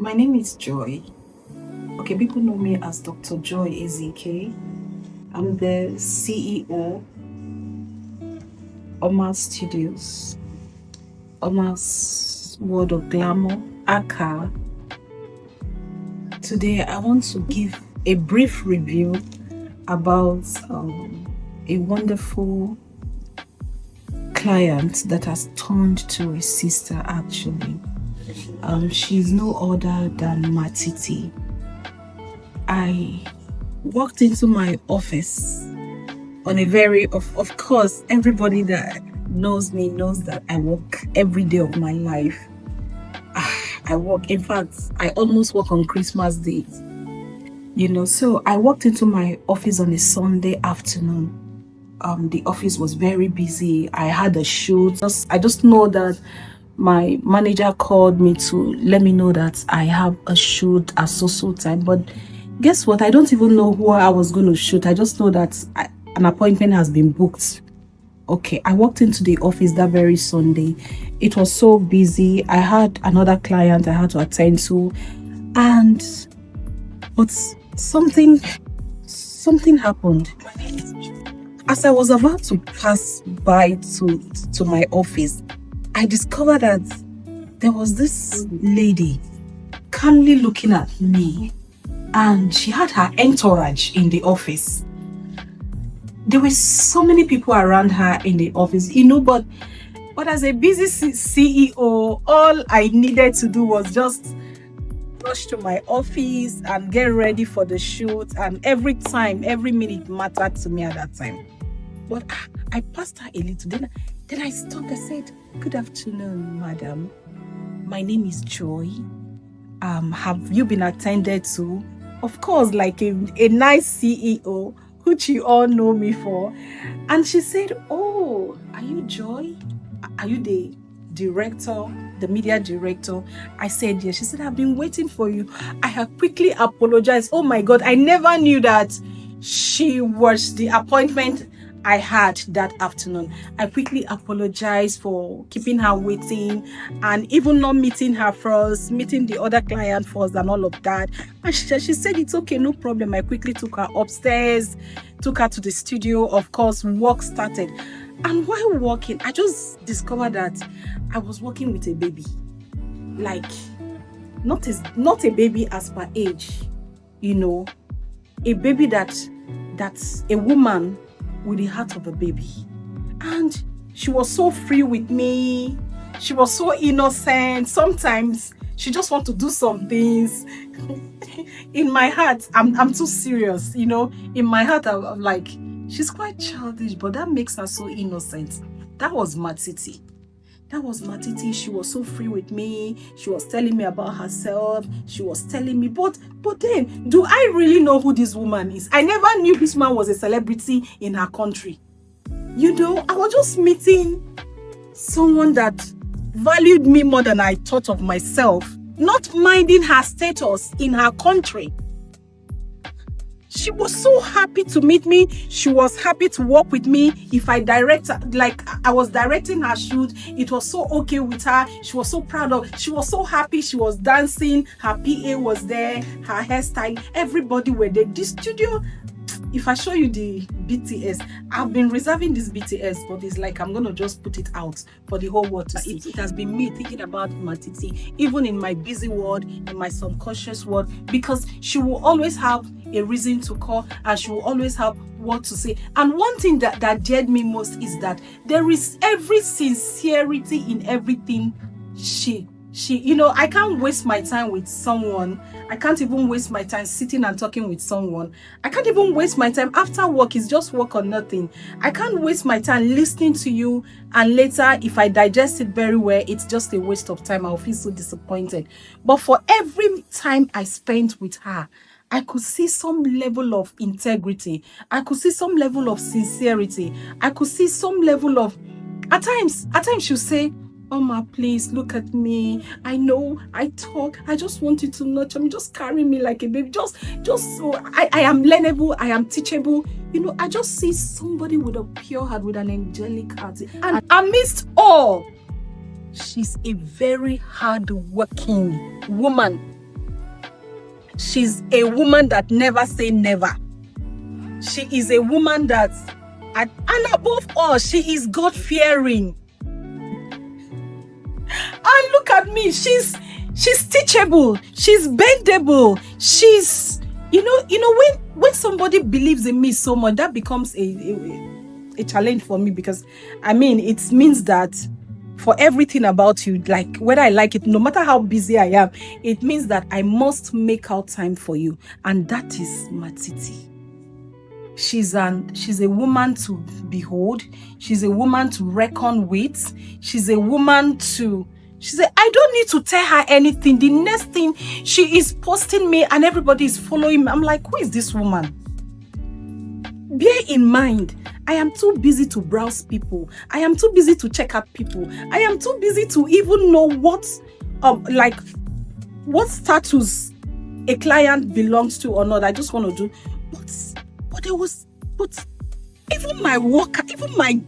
My name is Joy. Okay, people know me as Dr. Joy Ezike. I'm the CEO, Omas Studios, Omas World of Glamour, Aka. Today, I want to give a brief review about a wonderful client that has turned to a sister actually. She's no other than Matiti. I walked into my office on a very, of course, everybody that knows me knows that I work every day of my life. I work, in fact, I almost work on Christmas Day. So I walked into my office on a Sunday afternoon. The office was very busy. I had a shoot. I just know that my manager called me to let me know that I have a shoot at so time. But guess what? I don't even know who I was going to shoot. I just know that an appointment has been booked. Okay, I walked into the office that very Sunday. It was so busy. I had another client I had to attend to, but something happened. As I was about to pass by to my office, I discovered that there was this lady calmly looking at me, and she had her entourage in the office. There were so many people around her in the office, but as a busy CEO, all I needed to do was just rush to my office and get ready for the shoot, and every minute mattered to me at that time. But I passed her a little, then I stopped. I said, "Good afternoon, madam. My name is Joy. Have you been attended to?" Of course, like a nice CEO, which you all know me for. And she said, "Oh, are you Joy? Are you the director, the media director?" I said, "Yes." She said, "I've been waiting for you." I have quickly apologized. Oh my God, I never knew that she was the appointment I had that afternoon. I quickly apologized for keeping her waiting and even not meeting her first, meeting the other client first and all of that. And she said, "It's okay, no problem." I quickly took her upstairs, took her to the studio. Of course, work started. And while working, I just discovered that I was working with a baby. Like, not a baby as per age, a baby that's a woman with the heart of a baby. And she was so free with me. She was so innocent. Sometimes she just want to do some things. In my heart, I'm too serious, In my heart, I'm like, she's quite childish, but that makes her so innocent. That was Matiti. She was so free with me. She was telling me about herself. She was telling me, but then, do I really know who this woman is? I never knew this man was a celebrity in her country. I was just meeting someone that valued me more than I thought of myself, not minding her status in her country. She was so happy to meet me. She was happy to work with me. If I I was directing her shoot, it was so okay with her. She was so proud she was so happy. She was dancing. Her PA was there. Her hairstyle. Everybody were there. This studio, if I show you the BTS, I've been reserving this BTS, but it's like I'm going to just put it out for the whole world to see. It has been me thinking about Matiti, even in my busy world, in my subconscious world, because she will always have a reason to call, and she will always have what to say. And one thing that dared me most is that there is every sincerity in everything she I can't waste my time with someone. I can't even waste my time sitting and talking with someone. I can't even waste my time after work. It's just work or nothing. I can't waste my time listening to you, and later, if I digest it very well, it's just a waste of time. I'll feel so disappointed. But for every time I spent with her, I could see some level of integrity. I could see some level of sincerity. I could see some level of, at times she'll say, "Oma, please look at me. I know I talk. I just want you to nurture me. Just carry me like a baby. Just so I am learnable. I am teachable." I just see somebody with a pure heart, with an angelic heart. And amidst all, she's a very hard-working woman. She's a woman that never say never. She is a woman that, and above all, she is God-fearing. And look at me, she's teachable, she's bendable, she's, when somebody believes in me so much, that becomes a challenge for me, because it means that for everything about you, like whether I like it, no matter how busy I am, it means that I must make out time for you. And that is Matiti. She's a woman to behold. She's a woman to reckon with. She's a woman to, I don't need to tell her anything. The next thing, she is posting me and everybody is following me. I'm like, who is this woman? Bear in mind, I am too busy to browse people. I am too busy to check up people. I am too busy to even know what status a client belongs to or not. I just want to do. But even my worker, even my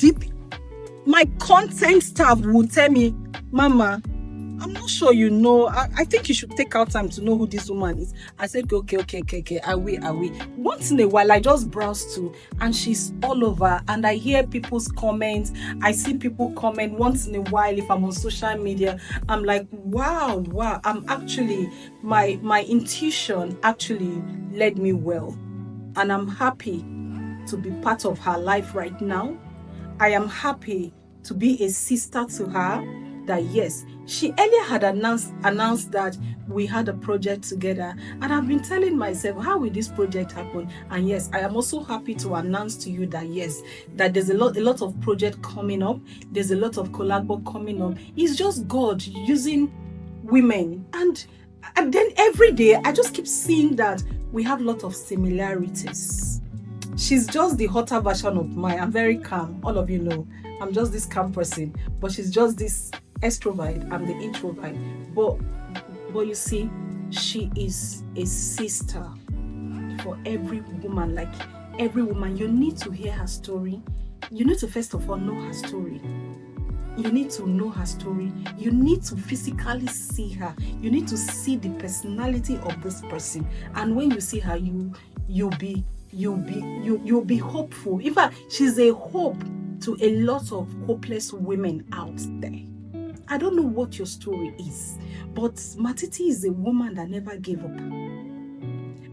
content staff would tell me, Mama, I'm not sure you know. I think you should take out time to know who this woman is. I said, okay. I will. Once in a while, I just browse too, and she's all over. And I hear people's comments. I see people comment once in a while. If I'm on social media, I'm like, wow. I'm actually, my intuition actually led me well. And I'm happy to be part of her life right now. I am happy to be a sister to her. That yes, she earlier had announced that we had a project together, and I've been telling myself, how will this project happen? And yes, I am also happy to announce to you that yes, that there's a lot of project coming up. There's a lot of collabo coming up. It's just God using women, and then every day I just keep seeing that we have a lot of similarities. She's just the hotter version of mine. I'm very calm. All of you know I'm just this calm person, but she's just this extrovert. I'm the introvert. But you see, she is a sister for every woman. Like every woman, you need to hear her story. You need to first of all know her story. You need to know her story. You need to physically see her. You need to see the personality of this person. And when you see her, you'll be hopeful. In fact, she's a hope to a lot of hopeless women out there. I don't know what your story is, but Matiti is a woman that never gave up.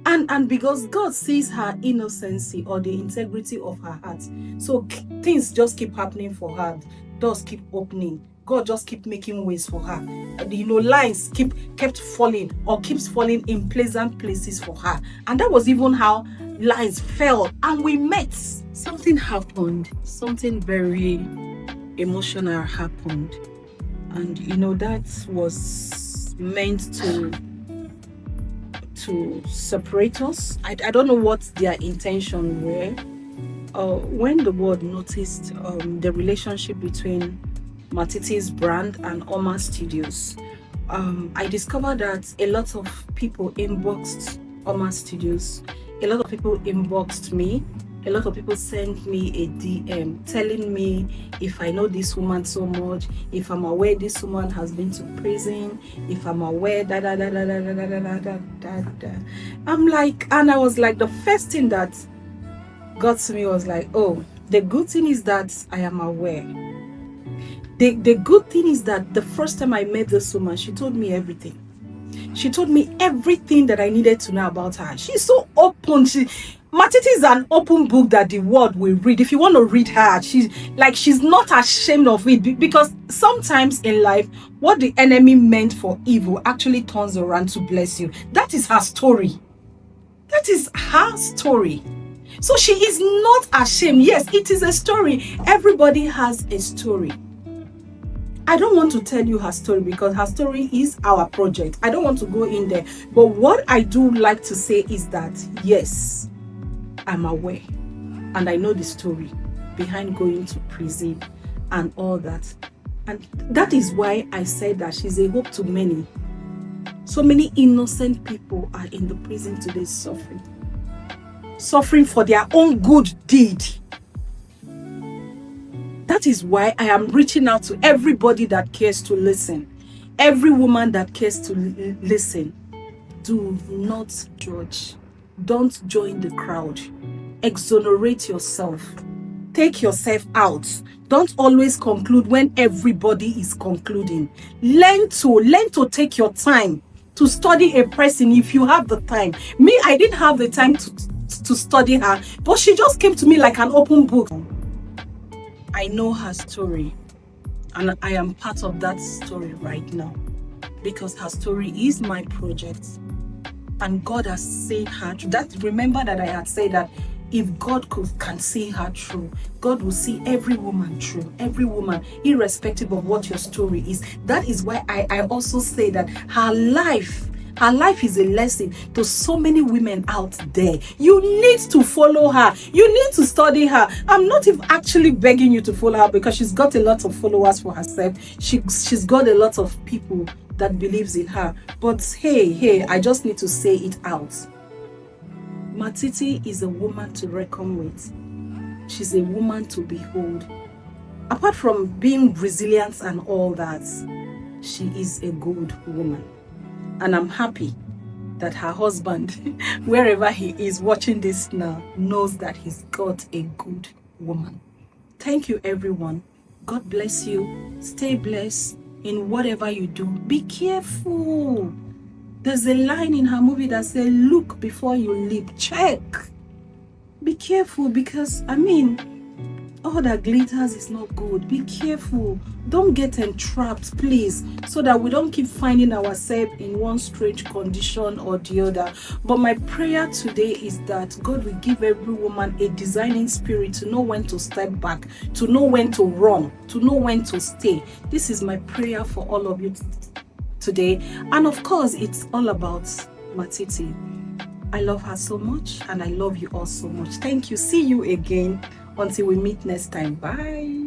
And because God sees her innocency or the integrity of her heart, so things just keep happening for her. Doors keep opening. God just keep making ways for her. Lines kept falling or keeps falling in pleasant places for her. And that was even how lines fell and we met. Something happened. Something very emotional happened. And that was meant to separate us. I don't know what their intention were. When the world noticed the relationship between Matiti's brand and Oma Studios, I discovered that a lot of people inboxed Oma Studios. A lot of people inboxed me. A lot of people sent me a DM telling me if I know this woman so much, if I'm aware this woman has been to prison, if I'm aware I'm like, and I was like, the first thing that got to me was like, oh, the good thing is that I am aware. The good thing is that the first time I met this woman, she told me everything. She told me everything that I needed to know about her. She's so open. Matiti is an open book that the world will read. If you want to read her, she's not ashamed of it, because sometimes in life, what the enemy meant for evil actually turns around to bless you. That is her story. That is her story. So she is not ashamed. Yes, it is a story. Everybody has a story. I don't want to tell you her story because her story is our project. I don't want to go in there. But what I do like to say is that, yes, I'm aware and I know the story behind going to prison and all that. And that is why I said that she's a hope to many. So many innocent people are in the prison today suffering for their own good deed. That is why I am reaching out to everybody that cares to listen. Every woman that cares to listen. do not judge. Don't join the crowd. Exonerate yourself. Take yourself out. Don't always conclude when everybody is concluding. Learn to take your time to study a person if you have the time. Me, I didn't have the time to study her, but she just came to me like an open book. I know her story, and I am part of that story right now because her story is my project, and God has seen her through. Remember that I had said that if God can see her through, God will see every woman through, every woman, irrespective of what your story is. That is why I also say that her life is a lesson to so many women out there. You need to follow her. You need to study her. I'm not even actually begging you to follow her because she's got a lot of followers for herself. She's got a lot of people that believes in her. But hey, I just need to say it out. Matiti is a woman to reckon with. She's a woman to behold. Apart from being resilient and all that, she is a good woman. And I'm happy that her husband, wherever he is watching this now, knows that he's got a good woman. Thank you, everyone. God bless you. Stay blessed in whatever you do. Be careful. There's a line in her movie that says, look before you leap. Check. Be careful because, all that glitters is not good. Be careful. Don't get entrapped, please, so that we don't keep finding ourselves in one strange condition or the other. But my prayer today is that God will give every woman a designing spirit to know when to step back, to know when to run, to know when to stay. This is my prayer for all of you today. And of course, it's all about Matiti. I love her so much, and I love you all so much. Thank you. See you again until we meet next time. Bye.